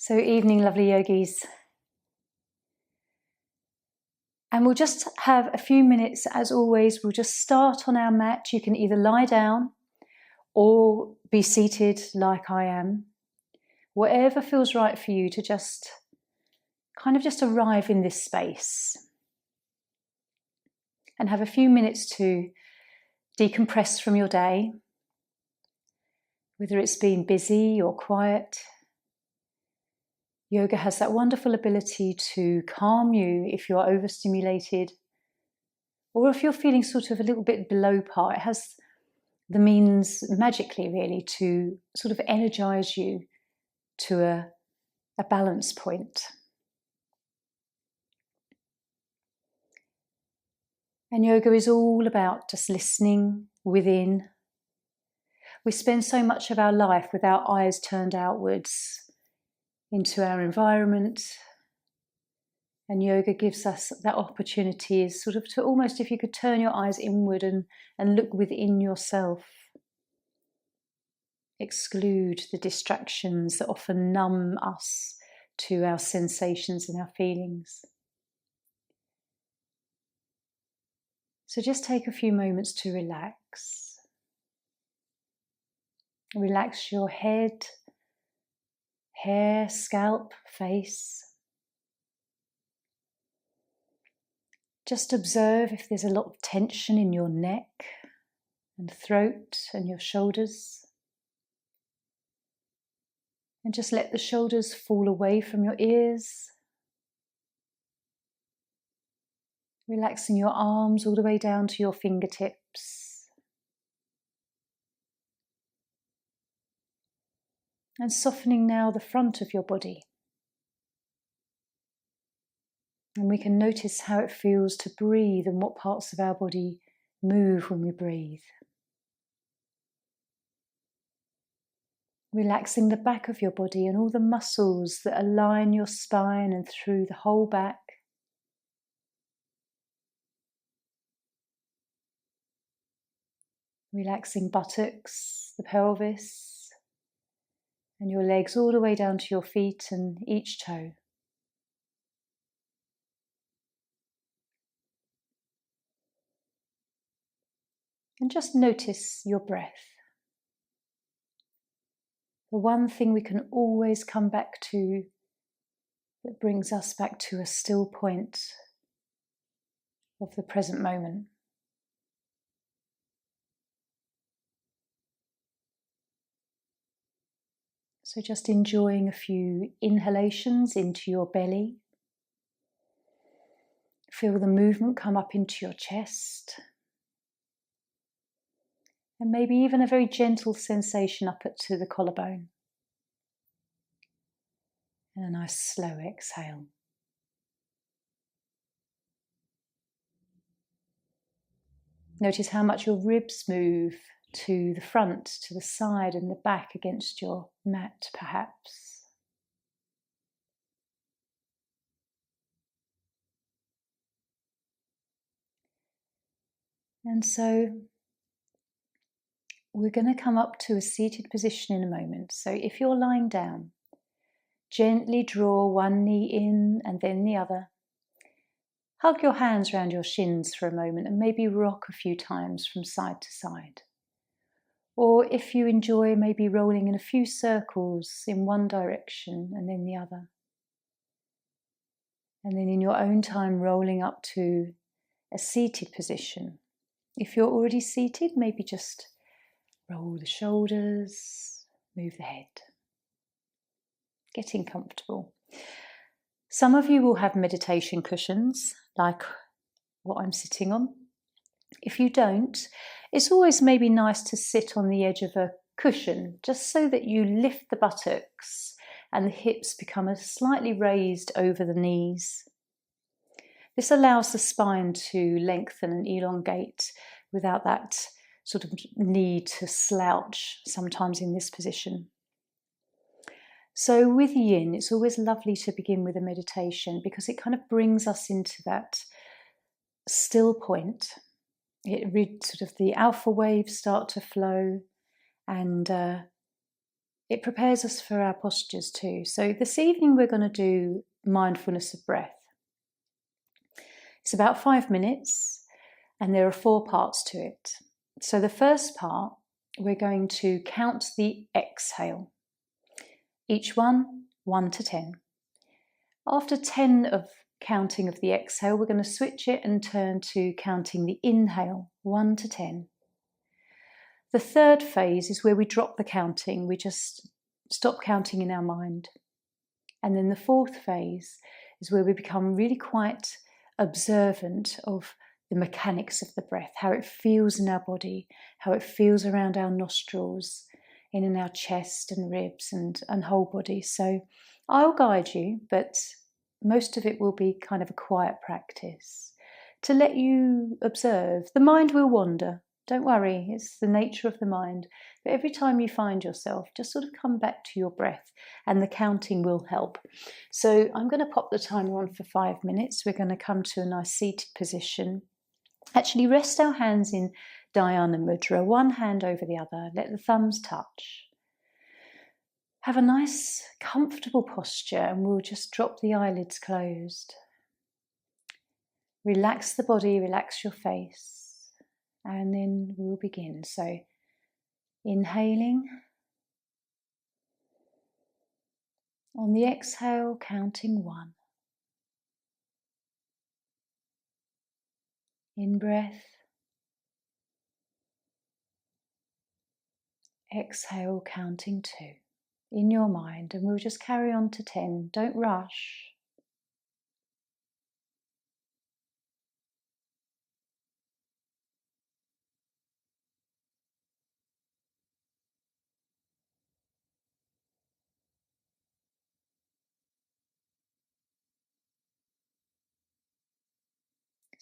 So evening, lovely yogis. And we'll just have a few minutes, as always. We'll just start on our mat. You can either lie down or be seated like I am. Whatever feels right for you to just arrive in this space. And have a few minutes to decompress from your day. Whether it's been busy or quiet. Yoga has that wonderful ability to calm you if you're overstimulated, or if you're feeling sort of a little bit below par. It has the means, magically really, to sort of energize you to a balance point. And yoga is all about just listening within. We spend so much of our life with our eyes turned outwards into our environment, and yoga gives us that opportunity, is sort of to almost, if you could turn your eyes inward and look within yourself, exclude the distractions that often numb us to our sensations and our feelings. So just take a few moments to relax. Relax your head, hair, scalp, face. Just observe if there's a lot of tension in your neck and throat and your shoulders. And just let the shoulders fall away from your ears. Relaxing your arms all the way down to your fingertips. And softening now the front of your body. And we can notice how it feels to breathe and what parts of our body move when we breathe. Relaxing the back of your body and all the muscles that align your spine and through the whole back. Relaxing buttocks, the pelvis, and your legs all the way down to your feet and each toe. And just notice your breath. The one thing we can always come back to that brings us back to a still point of the present moment. So just enjoying a few inhalations into your belly. Feel the movement come up into your chest. And maybe even a very gentle sensation up to the collarbone. And a nice slow exhale. Notice how much your ribs move to the front, to the side and the back against your mat perhaps. And so we're going to come up to a seated position in a moment. So if you're lying down, gently draw one knee in and then the other. Hug your hands around your shins for a moment and maybe rock a few times from side to side. Or if you enjoy, maybe rolling in a few circles in one direction and then the other. And then in your own time, rolling up to a seated position. If you're already seated, maybe just roll the shoulders, move the head. Getting comfortable. Some of you will have meditation cushions, like what I'm sitting on. If you don't, it's always maybe nice to sit on the edge of a cushion, just so that you lift the buttocks and the hips become slightly raised over the knees. This allows the spine to lengthen and elongate without that sort of need to slouch sometimes in this position. So with yin, it's always lovely to begin with a meditation because it kind of brings us into that still point. Sort of the alpha waves start to flow and it prepares us for our postures too. So this evening we're going to do mindfulness of breath. It's about 5 minutes and there are 4 parts to it. So the first part, we're going to count the exhale. Each one, 1 to 10. After 10 of counting of the exhale, we're going to switch it and turn to counting the inhale, 1 to 10. The third phase is where we drop the counting. We just stop counting in our mind. And then the fourth phase is where we become really quite observant of the mechanics of the breath, how it feels in our body, how it feels around our nostrils, in our chest and ribs and whole body. So I'll guide you, but most of it will be kind of a quiet practice to let you observe. The mind will wander. Don't worry, it's the nature of the mind. But every time you find yourself, just sort of come back to your breath and the counting will help. So I'm going to pop the timer on for 5 minutes. We're going to come to a nice seated position. Actually, rest our hands in Dhyana Mudra, one hand over the other. Let the thumbs touch. Have a nice, comfortable posture and we'll just drop the eyelids closed. Relax the body, relax your face. And then we'll begin. So, inhaling. On the exhale, counting 1. In breath. Exhale, counting 2. In your mind. And we'll just carry on to 10. Don't rush.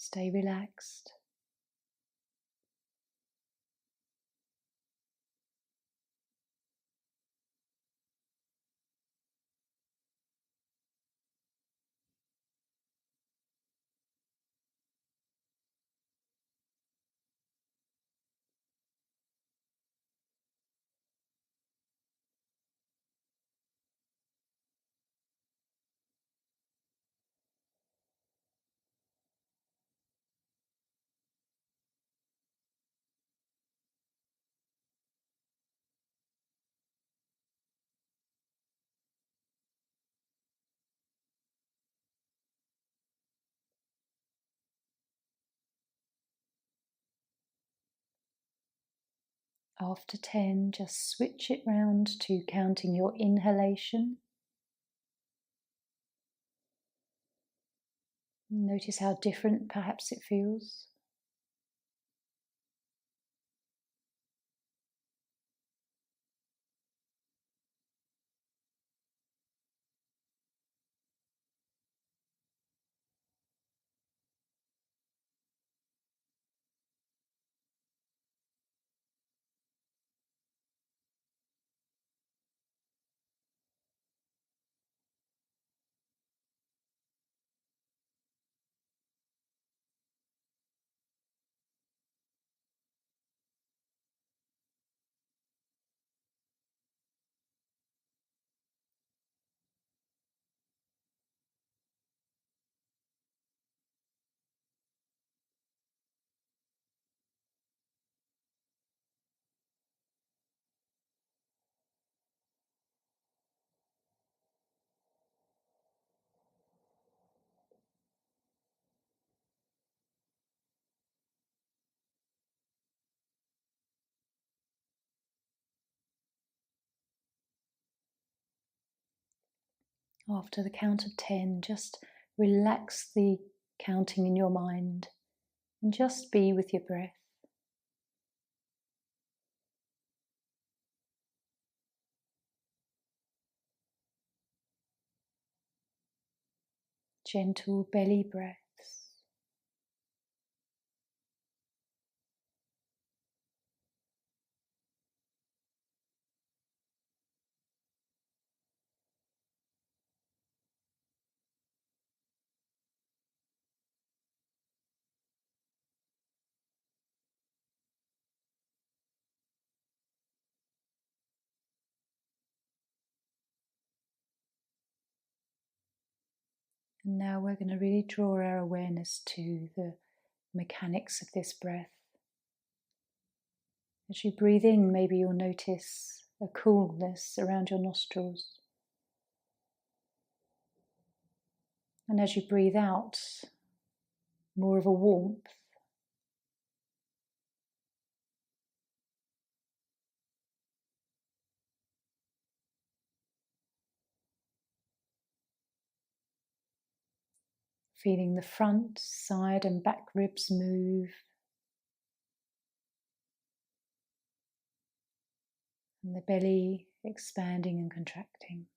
Stay relaxed. After 10, just switch it round to counting your inhalation. Notice how different perhaps it feels. After the count of 10, just relax the counting in your mind and just be with your breath. Gentle belly breaths. Now we're going to really draw our awareness to the mechanics of this breath. As you breathe in, maybe you'll notice a coolness around your nostrils. And as you breathe out, more of a warmth. Feeling the front, side and back ribs move. And the belly expanding and contracting.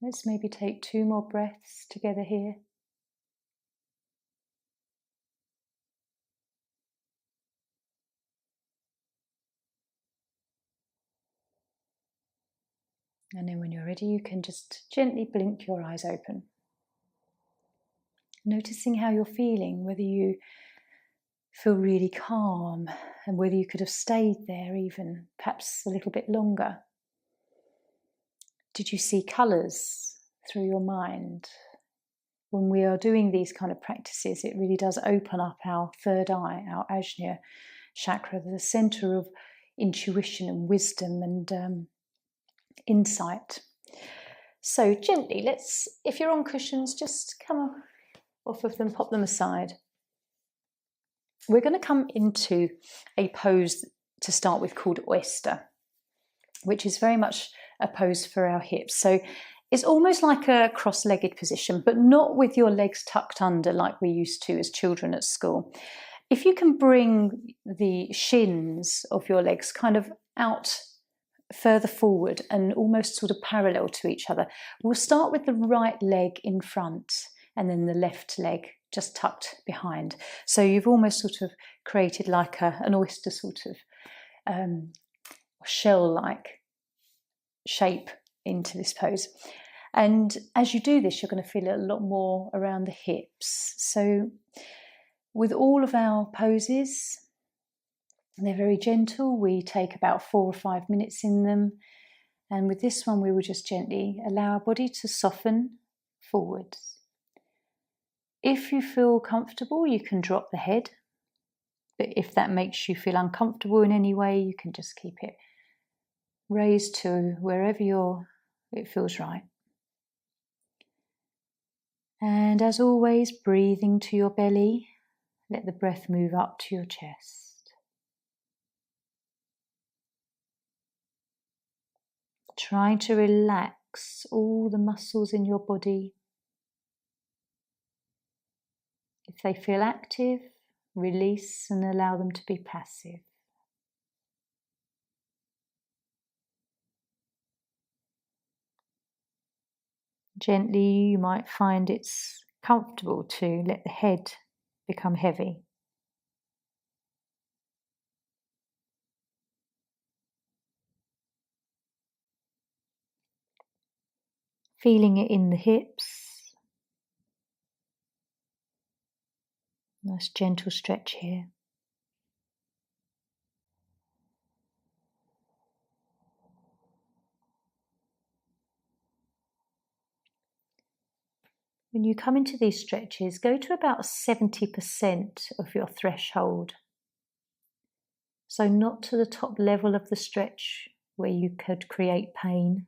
Let's maybe take 2 more breaths together here. And then when you're ready, you can just gently blink your eyes open. Noticing how you're feeling, whether you feel really calm and whether you could have stayed there even perhaps a little bit longer. Did you see colours through your mind? When we are doing these kind of practices, it really does open up our third eye, our Ajna chakra, the centre of intuition and wisdom and insight. So gently, if you're on cushions, just come off of them, pop them aside. We're going to come into a pose to start with called oyster, which is very much a pose for our hips. So it's almost like a cross-legged position, but not with your legs tucked under like we used to as children at school. If you can bring the shins of your legs kind of out further forward and almost sort of parallel to each other, we'll start with the right leg in front and then the left leg just tucked behind. So you've almost sort of created like an oyster sort of shell-like shape into this pose. And as you do this, you're going to feel it a lot more around the hips. So with all of our poses, they're very gentle. We take about 4 or 5 minutes in them. And with this one, we will just gently allow our body to soften forwards. If you feel comfortable, you can drop the head. But if that makes you feel uncomfortable in any way, you can just keep it raised to wherever it feels right. And as always, breathing to your belly, let the breath move up to your chest. Trying to relax all the muscles in your body. If they feel active, release and allow them to be passive. Gently, you might find it's comfortable to let the head become heavy. Feeling it in the hips. Nice gentle stretch here. When you come into these stretches, go to about 70% of your threshold. So not to the top level of the stretch where you could create pain.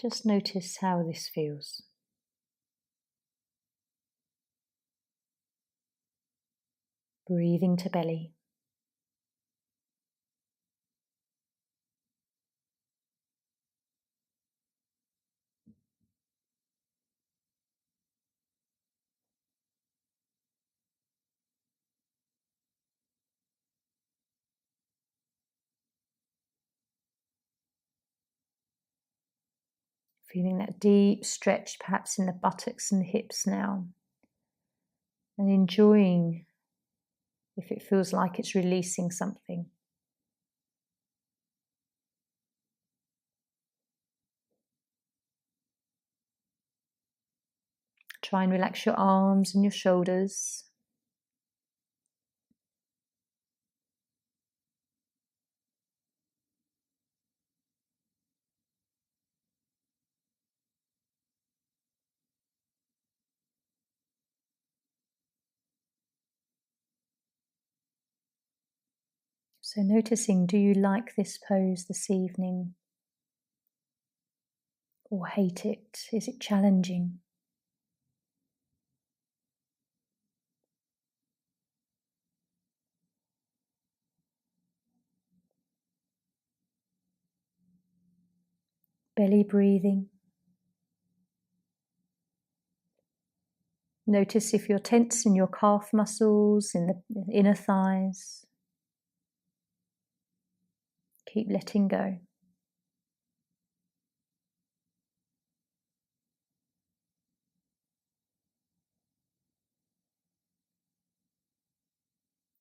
Just notice how this feels. Breathing to belly. Feeling that deep stretch perhaps in the buttocks and hips now. And enjoying if it feels like it's releasing something. Try and relax your arms and your shoulders. So noticing, do you like this pose this evening? Or hate it? Is it challenging? Belly breathing. Notice if you're tense in your calf muscles, in the inner thighs. Keep letting go.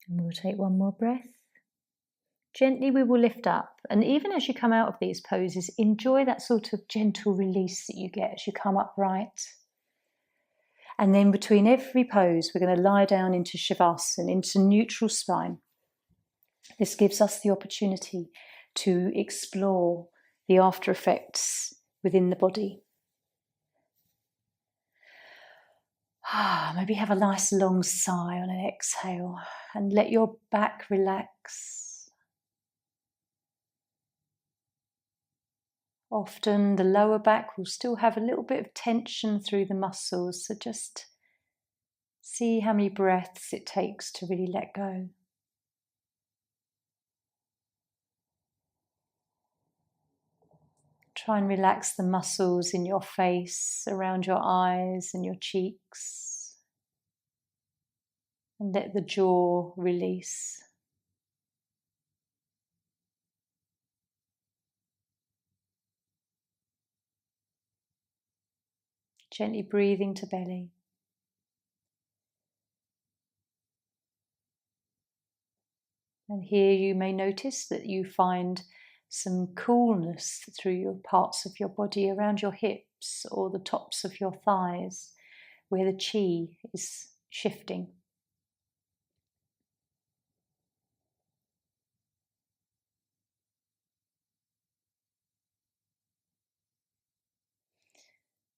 And we'll take one more breath. Gently we will lift up, and even as you come out of these poses, enjoy that sort of gentle release that you get as you come upright. And then between every pose, we're going to lie down into Shavasana, into neutral spine. This gives us the opportunity to explore the after effects within the body. Maybe have a nice long sigh on an exhale and let your back relax. Often the lower back will still have a little bit of tension through the muscles, so just see how many breaths it takes to really let go. Try and relax the muscles in your face, around your eyes and your cheeks. And let the jaw release. Gently breathing to belly. And here you may notice that you find some coolness through your parts of your body around your hips or the tops of your thighs where the chi is shifting.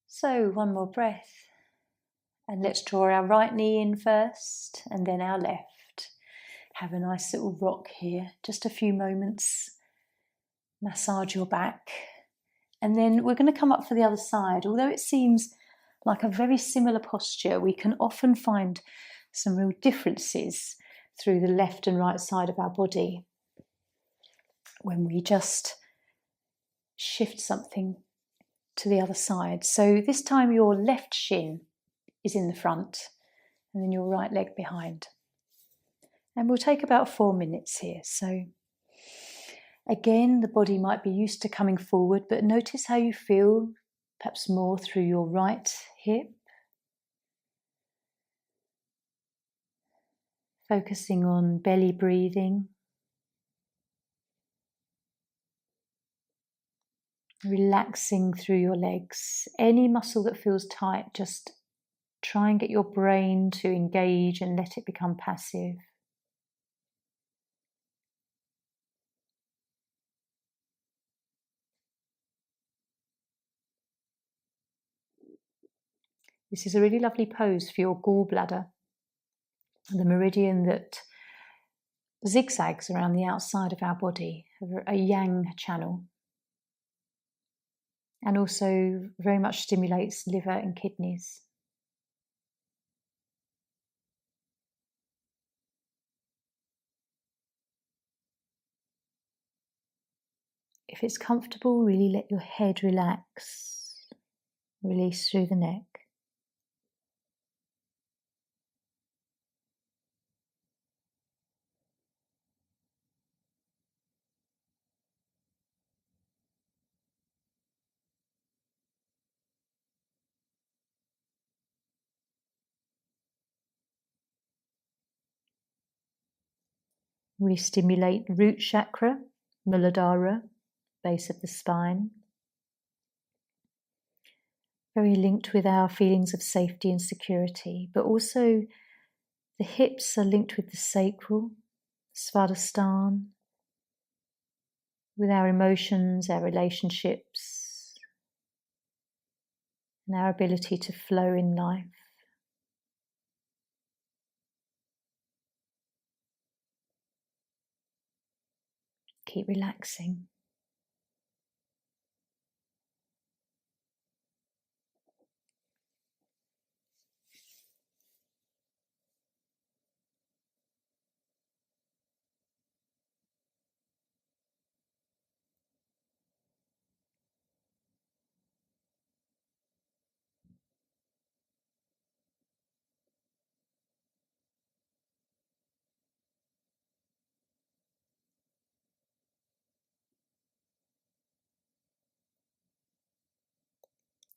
So one more breath. And let's draw our right knee in first and then our left. Have a nice little rock here, just a few moments. Massage your back. And then we're going to come up for the other side. Although it seems like a very similar posture, we can often find some real differences through the left and right side of our body when we just shift something to the other side. So this time your left shin is in the front and then your right leg behind. And we'll take about 4 minutes here. So again, the body might be used to coming forward, but notice how you feel, perhaps more through your right hip. Focusing on belly breathing. Relaxing through your legs. Any muscle that feels tight, just try and get your brain to engage and let it become passive. This is a really lovely pose for your gallbladder, the meridian that zigzags around the outside of our body, a yang channel, and also very much stimulates liver and kidneys. If it's comfortable, really let your head relax, release through the neck. We stimulate root chakra, Muladhara, base of the spine. Very linked with our feelings of safety and security, but also the hips are linked with the sacral, Svadhisthana, with our emotions, our relationships, and our ability to flow in life. Keep relaxing.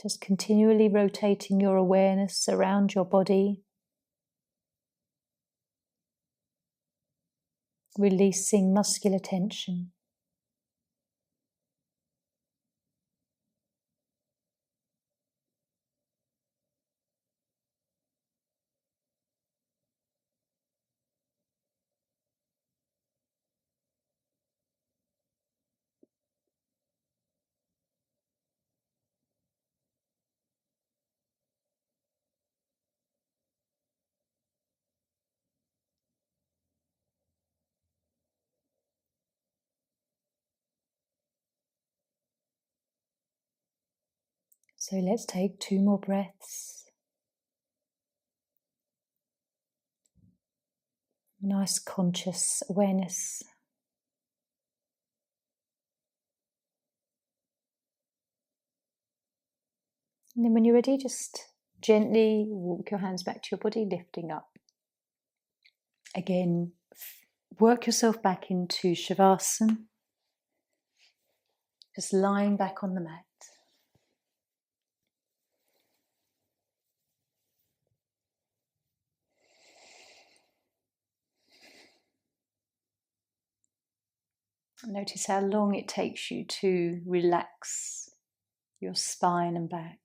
Just continually rotating your awareness around your body, releasing muscular tension. So let's take 2 more breaths. Nice conscious awareness. And then when you're ready, just gently walk your hands back to your body, lifting up. Again, work yourself back into Shavasana, just lying back on the mat. Notice how long it takes you to relax your spine and back.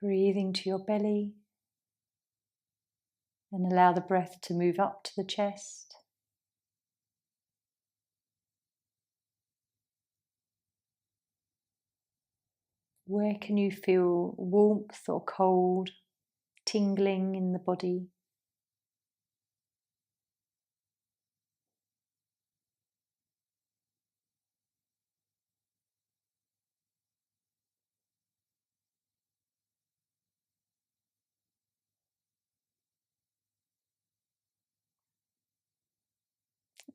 Breathing to your belly and allow the breath to move up to the chest. Where can you feel warmth or cold, tingling in the body?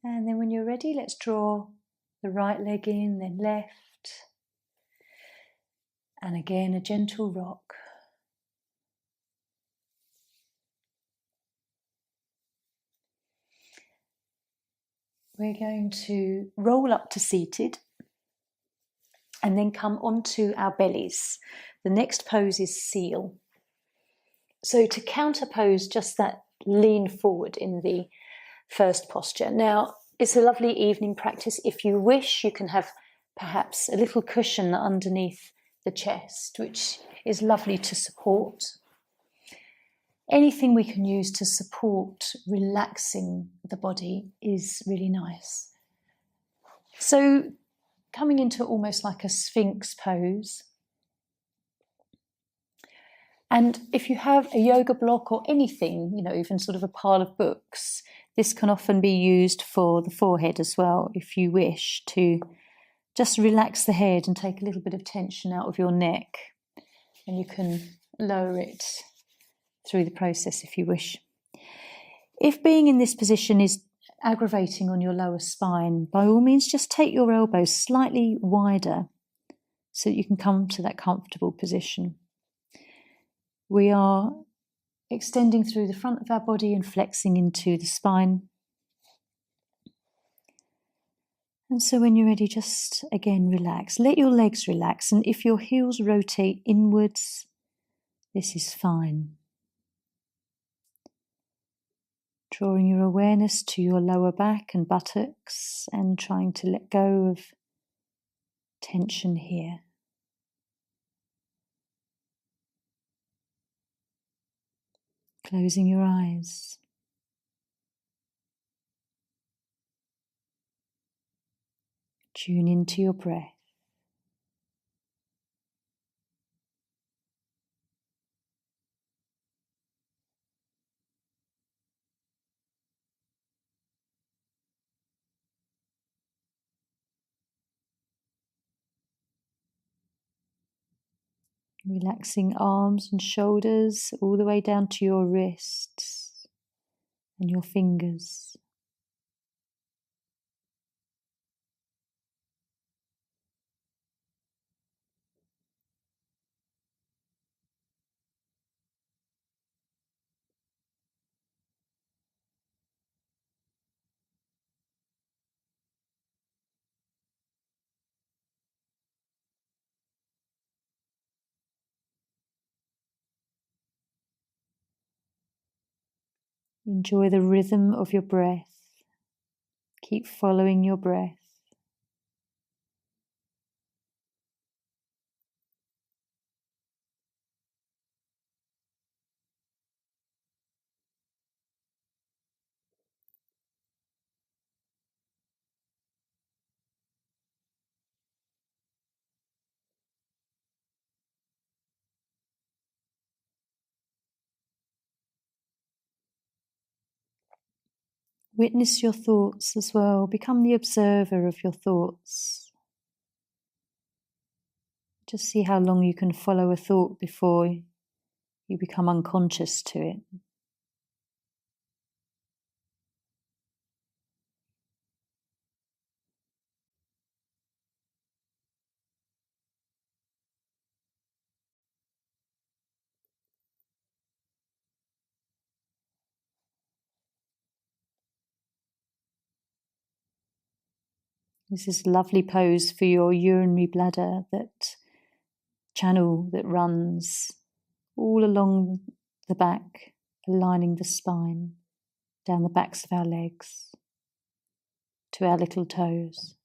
And then when you're ready, let's draw the right leg in, then left. And again, a gentle rock. We're going to roll up to seated and then come onto our bellies. The next pose is seal. So to counterpose just that lean forward in the first posture. Now, it's a lovely evening practice. If you wish, you can have perhaps a little cushion underneath the chest, which is lovely to support. Anything we can use to support relaxing the body is really nice. So coming into almost like a sphinx pose. And if you have a yoga block or anything, even sort of a pile of books, this can often be used for the forehead as well, if you wish to just relax the head and take a little bit of tension out of your neck. And you can lower it through the process if you wish. If being in this position is aggravating on your lower spine, by all means just take your elbows slightly wider so that you can come to that comfortable position. We are extending through the front of our body and flexing into the spine. And so when you're ready, just again relax. Let your legs relax. And if your heels rotate inwards, this is fine. Drawing your awareness to your lower back and buttocks and trying to let go of tension here. Closing your eyes. Tune into your breath. Relaxing arms and shoulders all the way down to your wrists and your fingers. Enjoy the rhythm of your breath. Keep following your breath. Witness your thoughts as well. Become the observer of your thoughts. Just see how long you can follow a thought before you become unconscious to it. This is a lovely pose for your urinary bladder, that channel that runs all along the back, aligning the spine, down the backs of our legs to our little toes.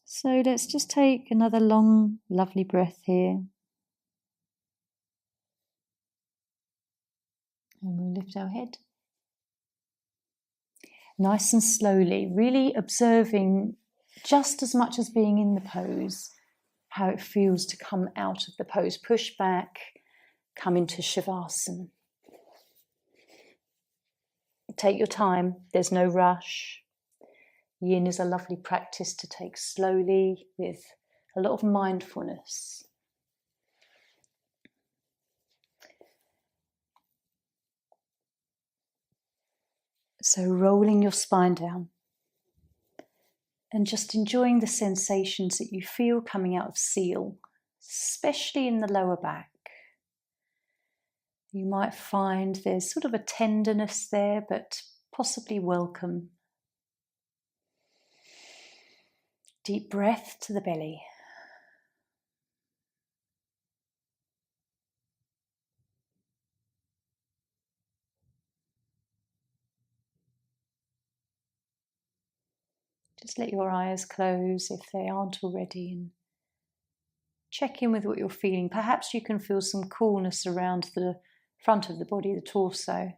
So let's just take another long, lovely breath here. And we'll lift our head. Nice and slowly, really observing just as much as being in the pose, how it feels to come out of the pose. Push back, come into Shavasana. Take your time, there's no rush. Yin is a lovely practice to take slowly with a lot of mindfulness. So rolling your spine down and just enjoying the sensations that you feel coming out of seal, especially in the lower back. You might find there's sort of a tenderness there, but possibly welcome. Deep breath to the belly. Just let your eyes close if they aren't already, and check in with what you're feeling. Perhaps you can feel some coolness around the front of the body, the torso.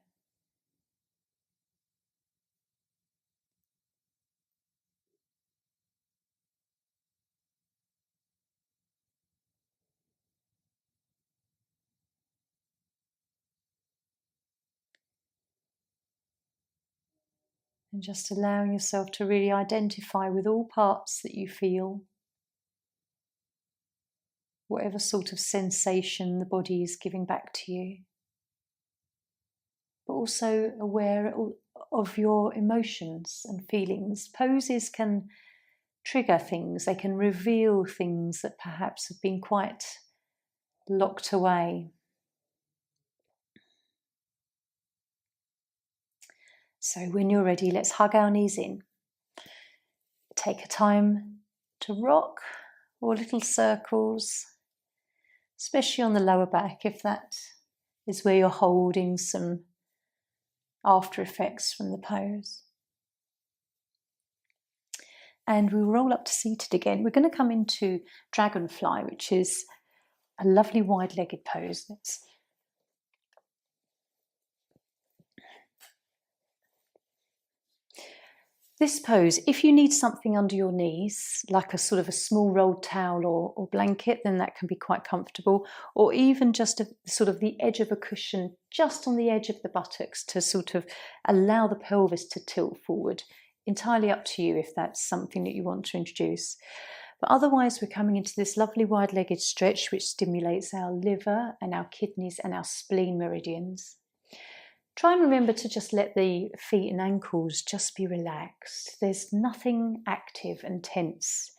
And just allowing yourself to really identify with all parts that you feel. whatever sort of sensation the body is giving back to you, but also aware of your emotions and feelings. Poses can trigger things, they can reveal things that perhaps have been quite locked away. So when you're ready, let's hug our knees in. Take a time to rock or little circles, especially on the lower back, if that is where you're holding some after effects from the pose. And we'll roll up to seated again. We're going to come into dragonfly, which is a lovely wide-legged pose. This pose, if you need something under your knees, like a sort of a small rolled towel or blanket, then that can be quite comfortable, or even just sort of the edge of a cushion just on the edge of the buttocks to sort of allow the pelvis to tilt forward. Entirely up to you if that's something that you want to introduce. But otherwise, we're coming into this lovely wide-legged stretch which stimulates our liver and our kidneys and our spleen meridians. Try and remember to just let the feet and ankles just be relaxed. There's nothing active and tense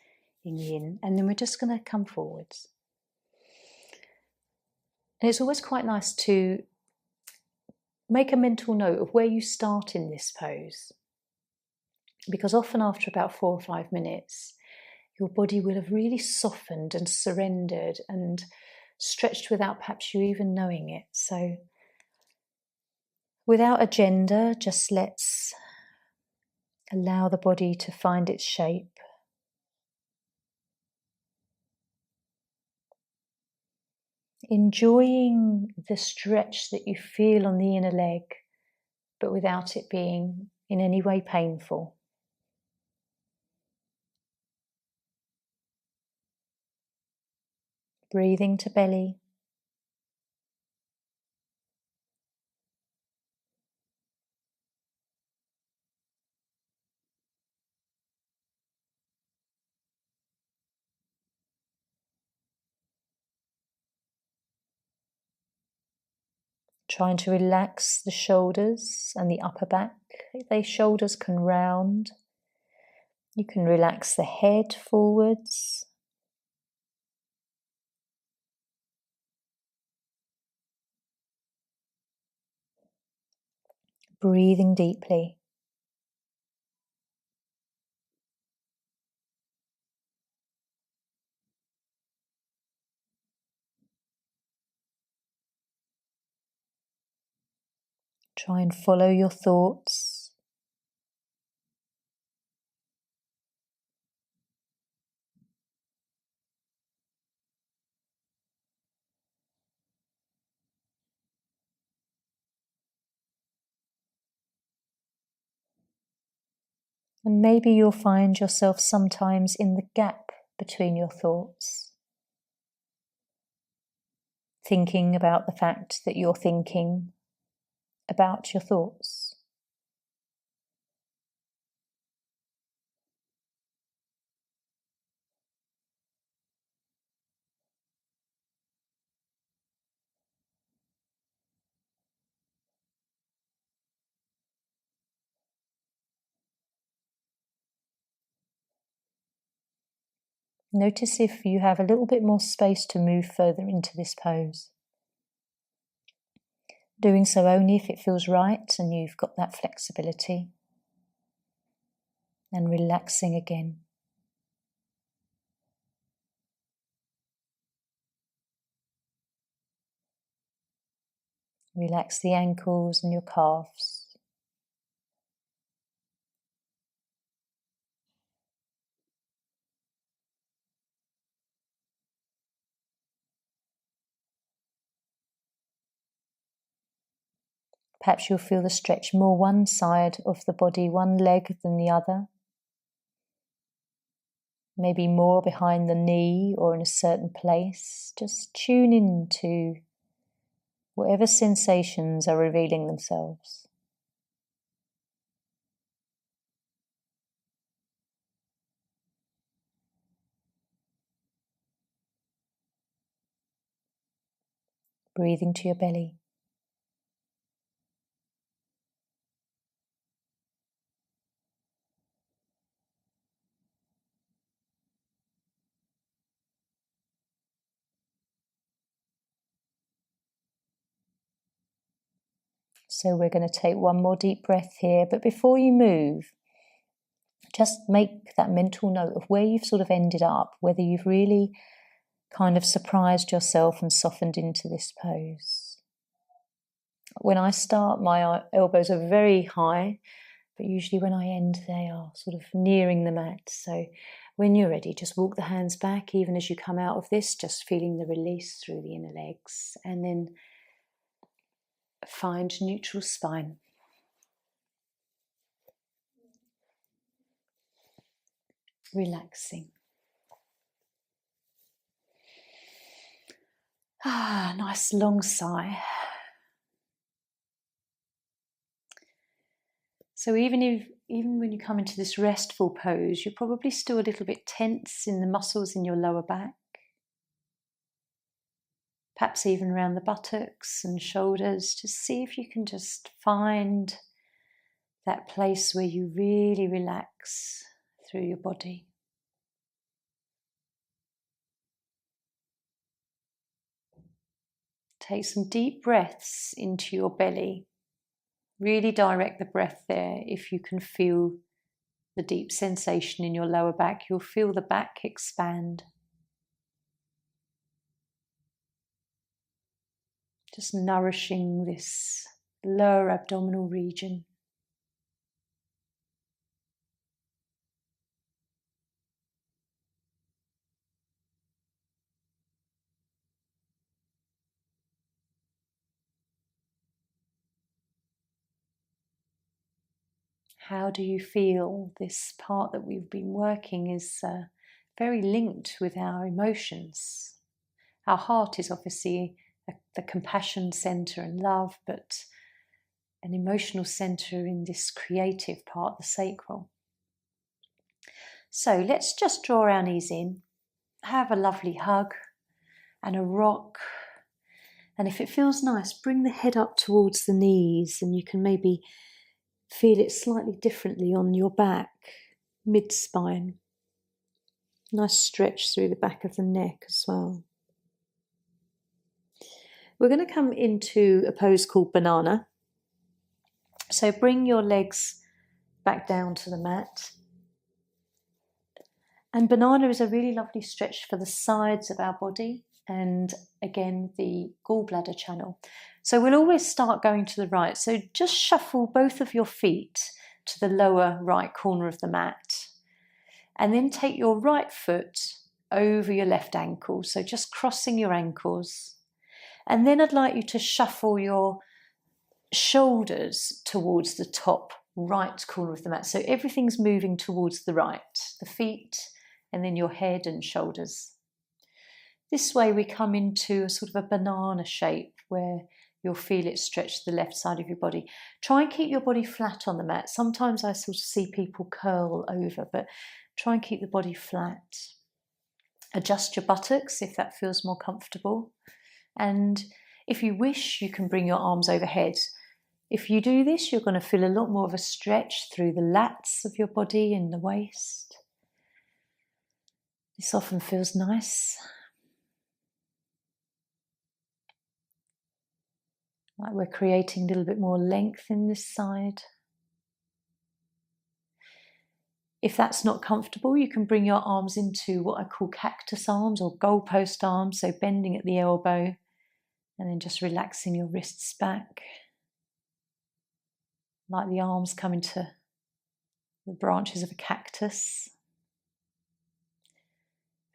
in yin. And then we're just going to come forwards. And it's always quite nice to make a mental note of where you start in this pose. Because often after about 4 or 5 minutes, your body will have really softened and surrendered and stretched without perhaps you even knowing it. So without agenda, just let's allow the body to find its shape. Enjoying the stretch that you feel on the inner leg, but without it being in any way painful. Breathing to belly. Trying to relax the shoulders and the upper back. The shoulders can round. You can relax the head forwards. Breathing deeply. Try and follow your thoughts. And maybe you'll find yourself sometimes in the gap between your thoughts, thinking about the fact that you're thinking about your thoughts. Notice if you have a little bit more space to move further into this pose. Doing so only if it feels right and you've got that flexibility. And relaxing again. Relax the ankles and your calves. Perhaps you'll feel the stretch more one side of the body, one leg than the other. Maybe more behind the knee or in a certain place. Just tune in to whatever sensations are revealing themselves. breathing to your belly. So we're going to take one more deep breath here, but before you move, just make that mental note of where you've sort of ended up, whether you've really kind of surprised yourself and softened into this pose. When I start, my elbows are very high, but usually when I end, they are sort of nearing the mat. So when you're ready, just walk the hands back, even as you come out of this, just feeling the release through the inner legs, and then find neutral spine. Relaxing. Nice long sigh. So even when you come into this restful pose, you're probably still a little bit tense in the muscles in your lower back. Perhaps even around the buttocks and shoulders. Just see if you can just find that place where you really relax through your body. Take some deep breaths into your belly. Really direct the breath there. If you can feel the deep sensation in your lower back, you'll feel the back expand. Just nourishing this lower abdominal region. How do you feel? This part that we've been working is very linked with our emotions. Our heart is obviously the compassion center and love, but an emotional center in this creative part, the sacral. So let's just draw our knees in, have a lovely hug and a rock. And if it feels nice, bring the head up towards the knees, and you can maybe feel it slightly differently on your back, mid-spine. Nice stretch through the back of the neck as well. We're going to come into a pose called banana. So bring your legs back down to the mat. And banana is a really lovely stretch for the sides of our body and again the gallbladder channel. So we'll always start going to the right. So just shuffle both of your feet to the lower right corner of the mat. And then take your right foot over your left ankle. So just crossing your ankles. And then I'd like you to shuffle your shoulders towards the top right corner of the mat. So everything's moving towards the right, the feet, and then your head and shoulders. This way we come into a sort of a banana shape where you'll feel it stretch to the left side of your body. Try and keep your body flat on the mat. Sometimes I sort of see people curl over, but try and keep the body flat. Adjust your buttocks if that feels more comfortable. And if you wish, you can bring your arms overhead. If you do this, you're going to feel a lot more of a stretch through the lats of your body and the waist. This often feels nice. Like we're creating a little bit more length in this side. If that's not comfortable, you can bring your arms into what I call cactus arms or goalpost arms, so bending at the elbow and then just relaxing your wrists back. Like the arms come into the branches of a cactus.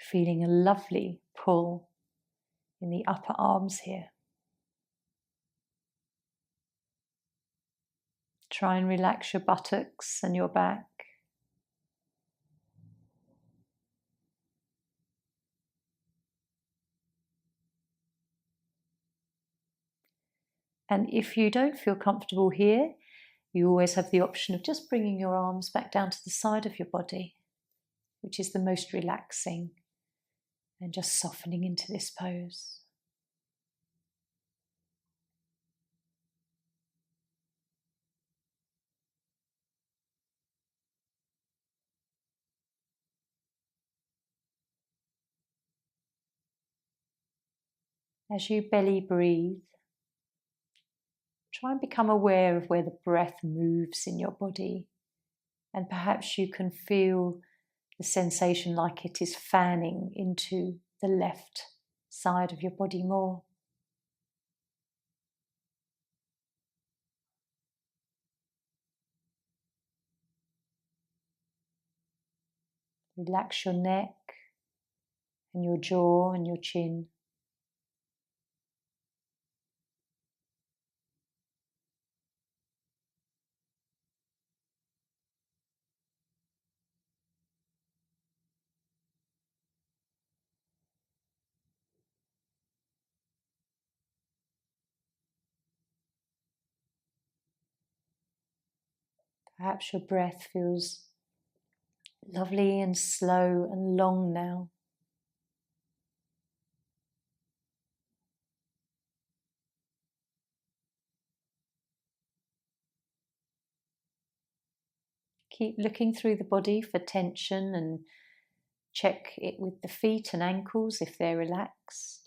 Feeling a lovely pull in the upper arms here. Try and relax your buttocks and your back. And if you don't feel comfortable here, you always have the option of just bringing your arms back down to the side of your body, which is the most relaxing, and just softening into this pose. As you belly breathe, try and become aware of where the breath moves in your body, and perhaps you can feel the sensation like it is fanning into the left side of your body more. Relax your neck and your jaw and your chin. Perhaps your breath feels lovely and slow and long now. Keep looking through the body for tension and check it with the feet and ankles if they're relaxed.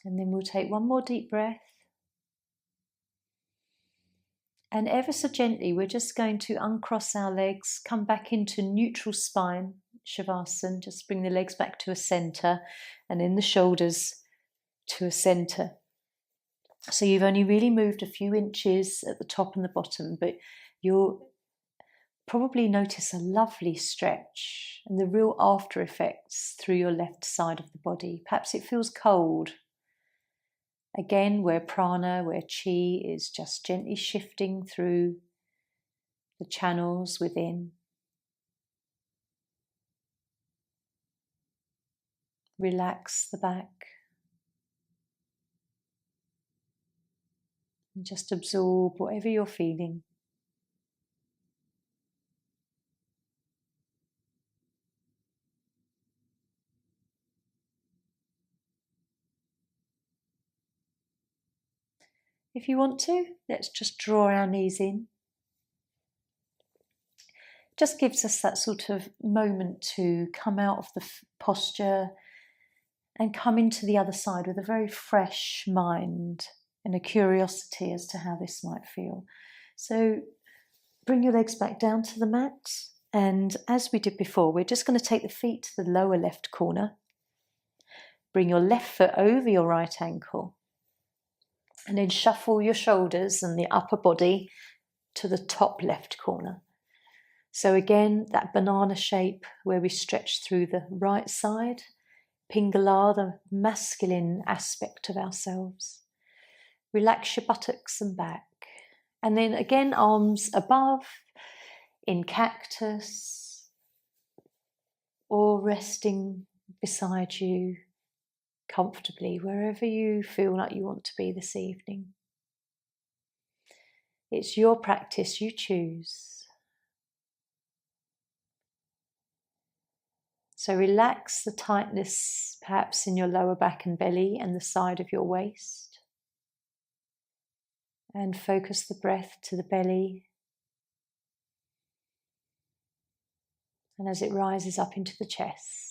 And then we'll take one more deep breath. And ever so gently, we're just going to uncross our legs, come back into neutral spine, Shavasana. Just bring the legs back to a center and then the shoulders to a center. So you've only really moved a few inches at the top and the bottom, but you'll probably notice a lovely stretch and the real after effects through your left side of the body. Perhaps it feels cold. Again, where prana, where chi is just gently shifting through the channels within. Relax the back. And just absorb whatever you're feeling. If you want to, let's just draw our knees in. Just gives us that sort of moment to come out of the posture and come into the other side with a very fresh mind and a curiosity as to how this might feel. So bring your legs back down to the mat, and as we did before, we're just going to take the feet to the lower left corner. Bring your left foot over your right ankle, and then shuffle your shoulders and the upper body to the top left corner. So again, that banana shape where we stretch through the right side, Pingala, the masculine aspect of ourselves. Relax your buttocks and back. And then again, arms above in cactus or resting beside you comfortably, wherever you feel like you want to be this evening. It's your practice, you choose. So relax the tightness perhaps in your lower back and belly and the side of your waist. And focus the breath to the belly. And as it rises up into the chest.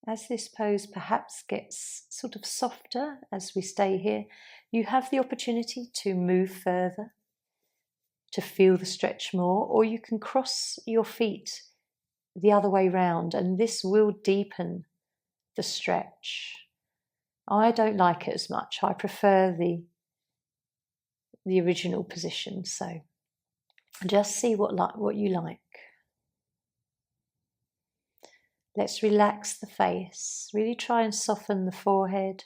As this pose perhaps gets sort of softer as we stay here, you have the opportunity to move further, to feel the stretch more, or you can cross your feet the other way round, and this will deepen the stretch. I don't like it as much. I prefer the original position, so just see what you like. Let's relax the face. Really try and soften the forehead.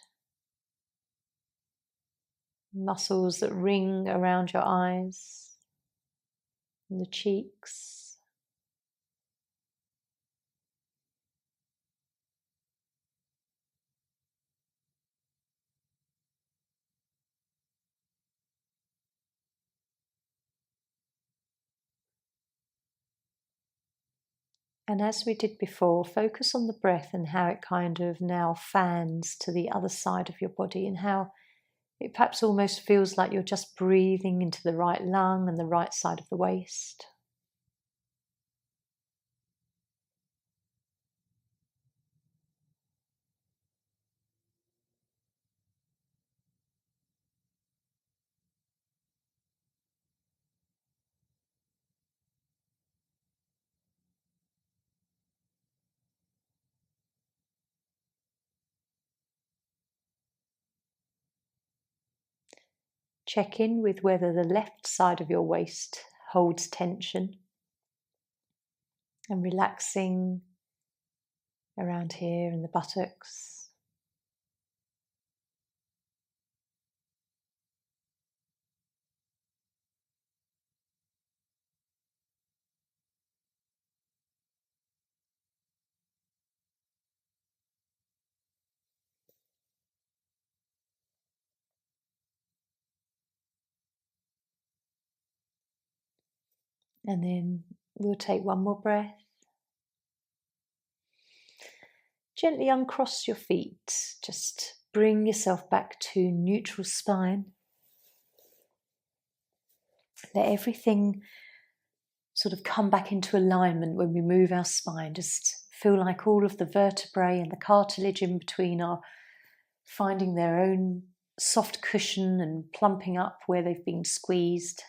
Muscles that ring around your eyes. and the cheeks. And as we did before, focus on the breath and how it kind of now fans to the other side of your body, and how it perhaps almost feels like you're just breathing into the right lung and the right side of the waist. Check in with whether the left side of your waist holds tension, and relaxing around here in the buttocks. And then we'll take one more breath. Gently uncross your feet. Just bring yourself back to neutral spine. Let everything sort of come back into alignment when we move our spine. Just feel like all of the vertebrae and the cartilage in between are finding their own soft cushion and plumping up where they've been squeezed.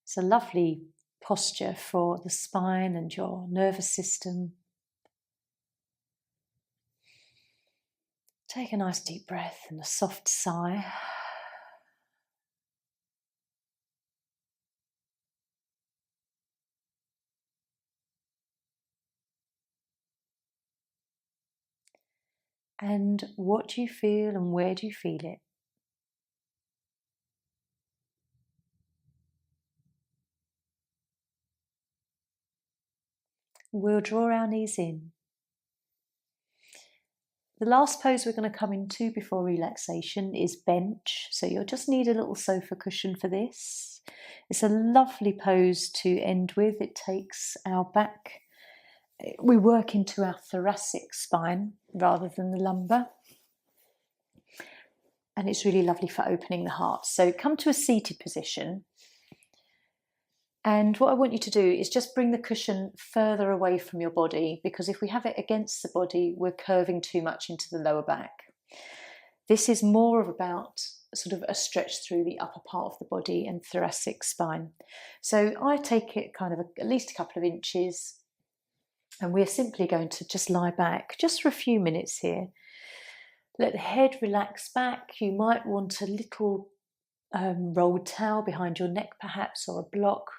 It's a lovely posture for the spine and your nervous system. Take a nice deep breath and a soft sigh. And what do you feel and where do you feel it? We'll draw our knees in. The last pose we're going to come into before relaxation is bench. So you'll just need a little sofa cushion for this. It's a lovely pose to end with. It takes our back. We work into our thoracic spine rather than the lumbar. And it's really lovely for opening the heart. So come to a seated position. And what I want you to do is just bring the cushion further away from your body, because if we have it against the body, we're curving too much into the lower back. This is more of about sort of a stretch through the upper part of the body and thoracic spine. So I take it kind of at least a couple of inches, and we're simply going to just lie back just for a few minutes here. Let the head relax back. You might want a little rolled towel behind your neck perhaps, or a block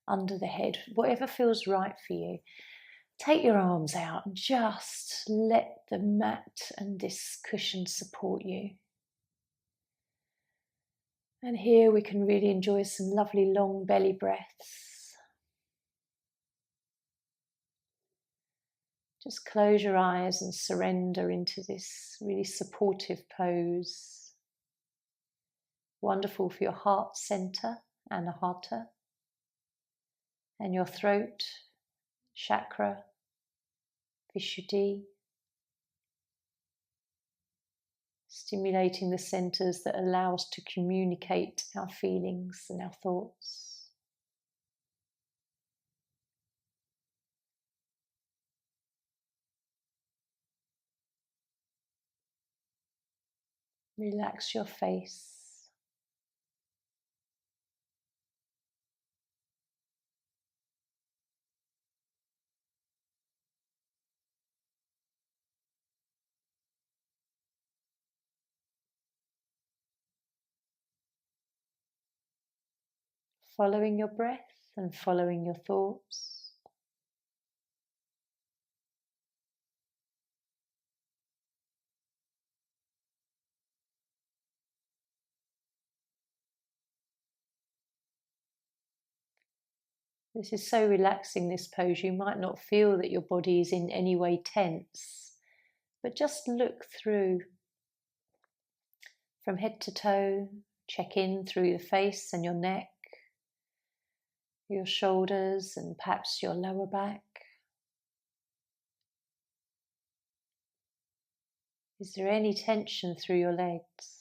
under the head, whatever feels right for you. Take your arms out and just let the mat and this cushion support you. And here we can really enjoy some lovely long belly breaths. Just close your eyes and surrender into this really supportive pose. Wonderful for your heart center, anahata, and your throat chakra, Vishuddhi, stimulating the centers that allow us to communicate our feelings and our thoughts. Relax your face. Following your breath and following your thoughts. This is so relaxing, this pose. You might not feel that your body is in any way tense, but just look through from head to toe. Check in through the face and your neck, your shoulders, and perhaps your lower back. Is there any tension through your legs?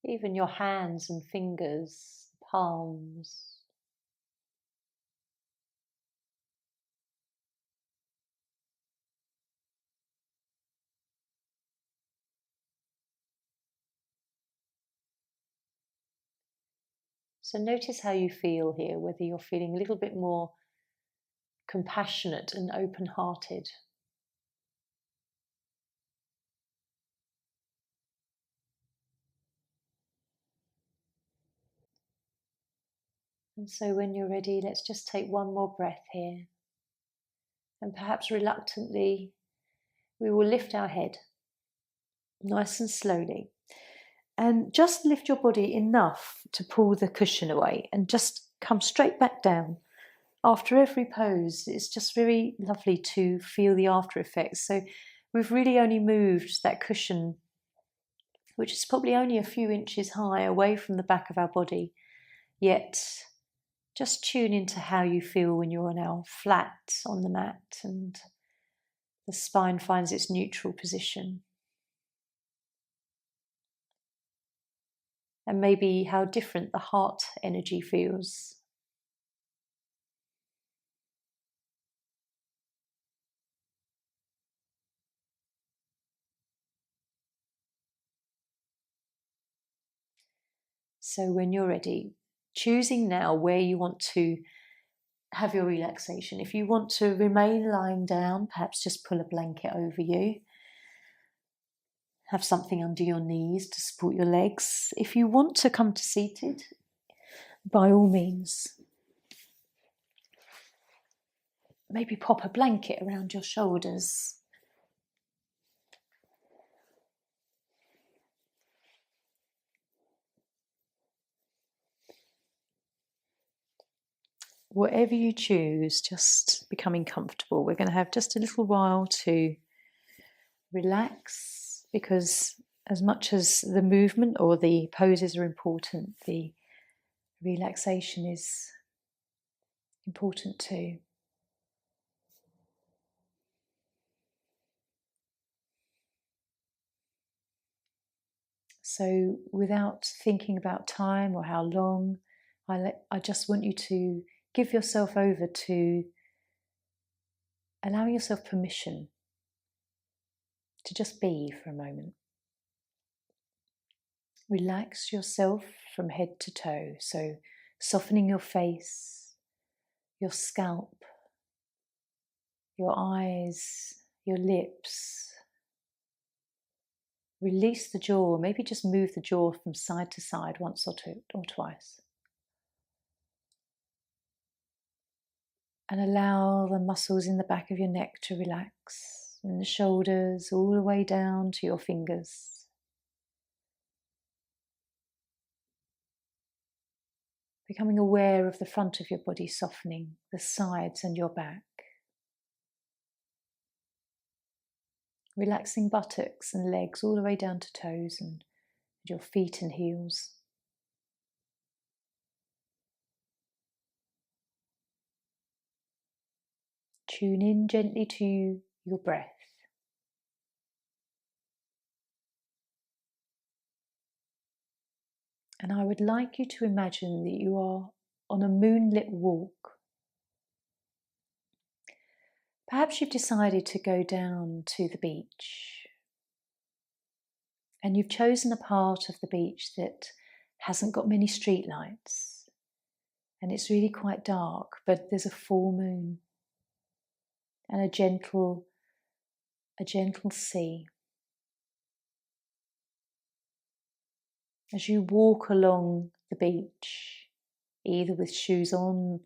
Even your hands and fingers, palms. So notice how you feel here, whether you're feeling a little bit more compassionate and open-hearted. And so when you're ready, let's just take one more breath here. And perhaps reluctantly, we will lift our head, nice and slowly. And just lift your body enough to pull the cushion away and just come straight back down. After every pose, it's just very lovely to feel the after effects. So we've really only moved that cushion, which is probably only a few inches high, away from the back of our body. Yet just tune into how you feel when you're now flat on the mat and the spine finds its neutral position. And maybe how different the heart energy feels. So when you're ready, choosing now where you want to have your relaxation. If you want to remain lying down, perhaps just pull a blanket over you. Have something under your knees to support your legs. If you want to come to seated, by all means. Maybe pop a blanket around your shoulders. Whatever you choose, just becoming comfortable. We're going to have just a little while to relax, because as much as the movement or the poses are important, the relaxation is important too. So without thinking about time or how long, I just want you to give yourself over to allowing yourself permission to just be for a moment. Relax yourself from head to toe, so softening your face, your scalp, your eyes, your lips. Release the jaw, maybe just move the jaw from side to side once or twice. And allow the muscles in the back of your neck to relax, and the shoulders all the way down to your fingers. Becoming aware of the front of your body softening, the sides and your back. Relaxing buttocks and legs all the way down to toes and your feet and heels. Tune in gently to your breath. And I would like you to imagine that you are on a moonlit walk. Perhaps you've decided to go down to the beach, and you've chosen a part of the beach that hasn't got many street lights, and it's really quite dark, but there's a full moon and a gentle sea. As you walk along the beach, either with shoes on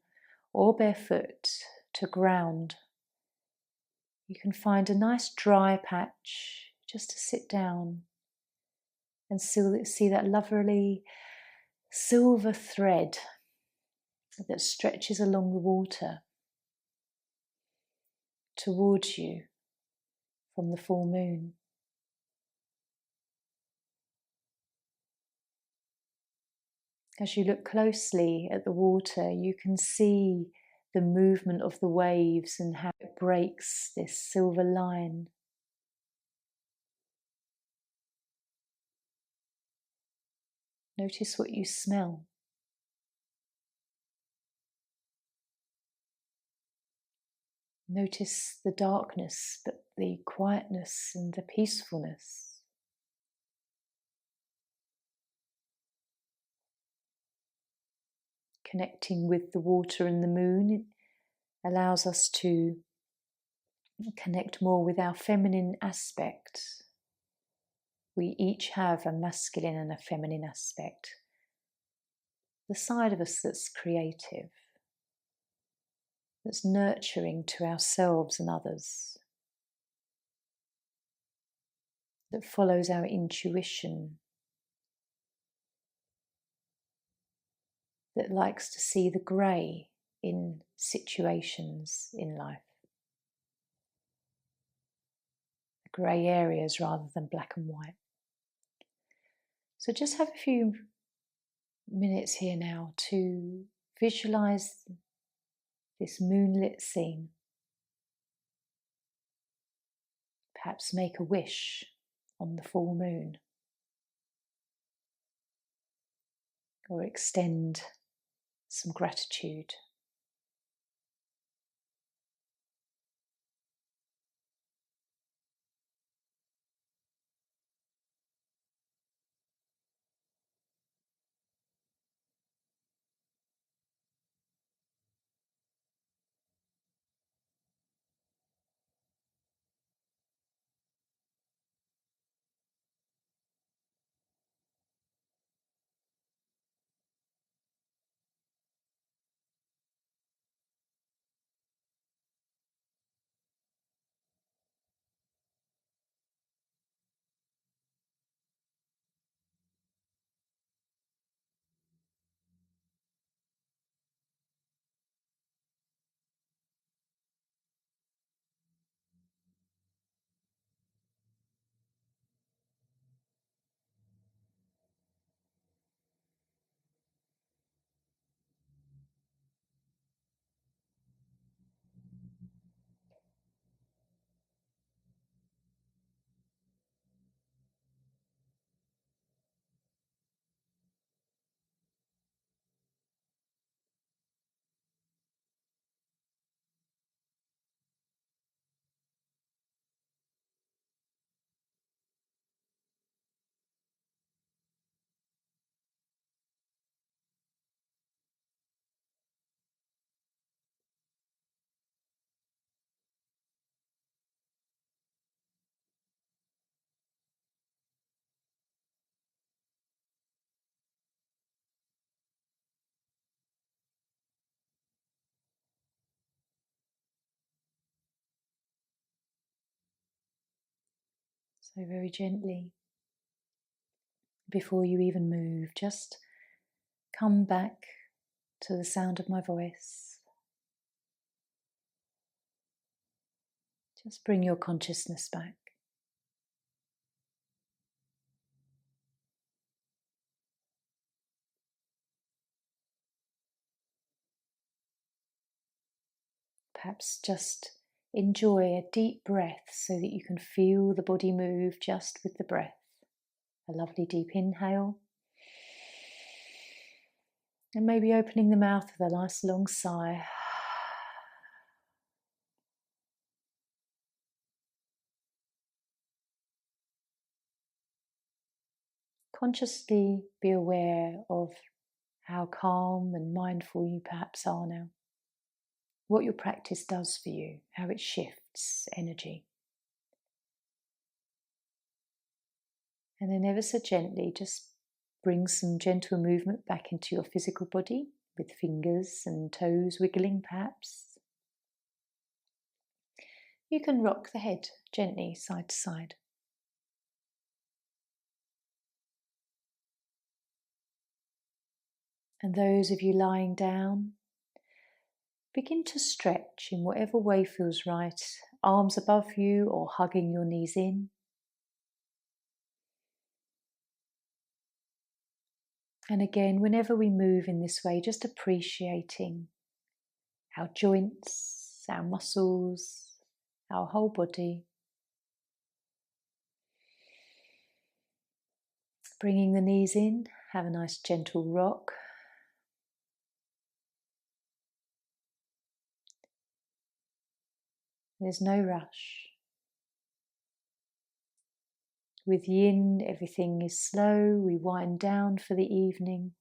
or barefoot, to ground, you can find a nice dry patch just to sit down and see that lovely silver thread that stretches along the water towards you from the full moon. As you look closely at the water, you can see the movement of the waves and how it breaks this silver line. Notice what you smell. Notice the darkness, but the quietness and the peacefulness. Connecting with the water and the moon, it allows us to connect more with our feminine aspect. We each have a masculine and a feminine aspect. The side of us that's creative, that's nurturing to ourselves and others, that follows our intuition, that likes to see the grey in situations in life. The grey areas rather than black and white. So just have a few minutes here now to visualize this moonlit scene. Perhaps make a wish on the full moon, or extend some gratitude. So very gently, before you even move, just come back to the sound of my voice. Just bring your consciousness back. Perhaps just enjoy a deep breath so that you can feel the body move just with the breath. A lovely deep inhale. And maybe opening the mouth with a nice long sigh. Consciously be aware of how calm and mindful you perhaps are now. What your practice does for you, how it shifts energy. And then ever so gently, just bring some gentle movement back into your physical body with fingers and toes wiggling perhaps. You can rock the head gently side to side. And those of you lying down, begin to stretch in whatever way feels right, arms above you or hugging your knees in. And again, whenever we move in this way, just appreciating our joints, our muscles, our whole body. Bringing the knees in, have a nice gentle rock. There's no rush. With yin, everything is slow. We wind down for the evening.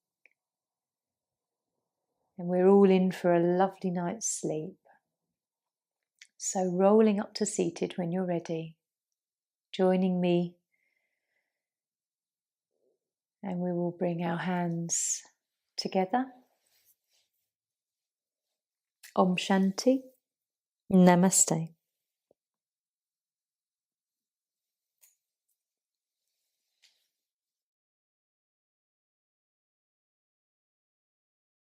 And we're all in for a lovely night's sleep. So rolling up to seated when you're ready, joining me. And we will bring our hands together. Om Shanti. Namaste.